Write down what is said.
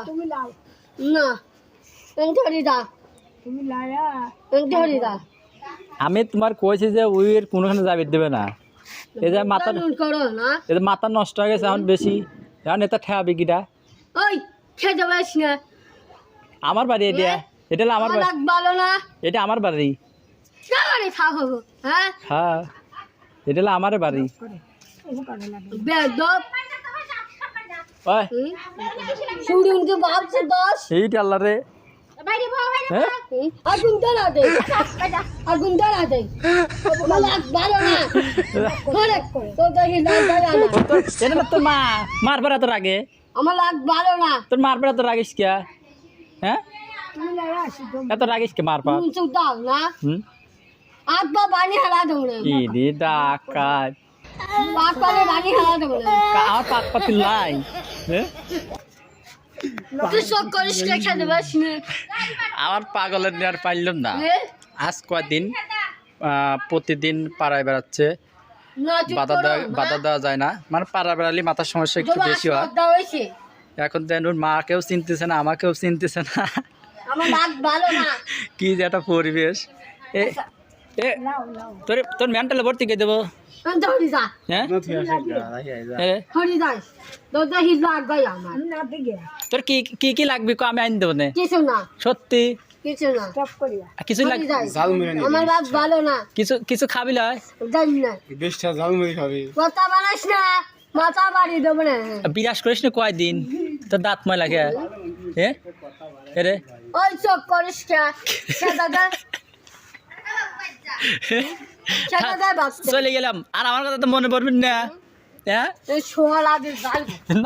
তুমি লাও না ধরি দা তুমি লায়া ধরি দা আমি তোমার কইছি যে উইর কোনোখানে যাবে দেবে না এই যে মাথা করো না এই যে মাথা নষ্ট হয়ে গেছে এখন বেশি এখন এটা ঠেয়াবে কিটা ওই খেতে পারিস না আমার বাড়ি এটা এটা হলো আমার বাড়ি লাগ ভালো না এটা আমার বাড়ি কেমন থাকো হ্যাঁ হ্যাঁ এটা হলো আমার বাড়ি বেদব ওই শুনতে শুনতে ভাবছে দশ এইটা আল্লাহ রে হ্যাঁ আগুন ধরা দে আগুন ধরা দে আমার লাগ ভালো না করে তো দেখি লাগ ভালো না এটা না তোর মা মারবার এত রাগে আমার লাগ ভালো না তোর মারবার এত রাগিস কে হ্যাঁ তুমি লায়া আসি এত রাগিস কে মারবা চুপ দাও না হুম আব্বা বানি হারা দৌড়ে ইদি ডাকাত আব্বা বানি হারা দৌড়ে আমার পাক পাতি লাই হ্যাঁ তুই সব করিস কে খেতে পারিস না আমার পাগলের নেওয়ার পারলাম না এ? আজ কয়দিন প্রতিদিন পাড়ায় বেড়াচ্ছে না চুপ বাধা করো দেওয়া না। বাধা দেওয়া যায় না মানে পাড়া বেড়ালে মাথার সমস্যা একটু তোমার বেশি হয় আশীর্বাদ দেওয়া হয়েছে এখন দেন ওর মাকেও চিনতেছে না আমাকেও চিনতেছে না আমার লাগ ভালো না কি যে একটা পরিবেশ এ এ লাও লাও তোর তোর মেন্টালে ভর্তি করে দেবো ধরি যা হ্যাঁ এ, ধরি যাই তোর দেখি লাগ ভাই আমার আমি না দিগে তোর কি কি কি লাগবে কো আমি আইন দেবো না কিছু না সত্যি কিছু না টপ করিয়া কিছু ধরি লাগবে যাই আমার লাগ ভালো না কিছু কিছু খাবি লয় জানি না বেশটা ঝালমুড়ি খাবি কথা বানাস না মাথা বাড়ি দেবো না বিরাজ করিস না কয়দিন তোর দাঁত ময় লাগে হ্যাঁ রে ওই সব করিস কে সেটা দে সেটা দে বাচ্চা চলে গেলাম আর আমার কথা তো মনে পড়বি না হ্যাঁ এই শোয়া লাগে গাল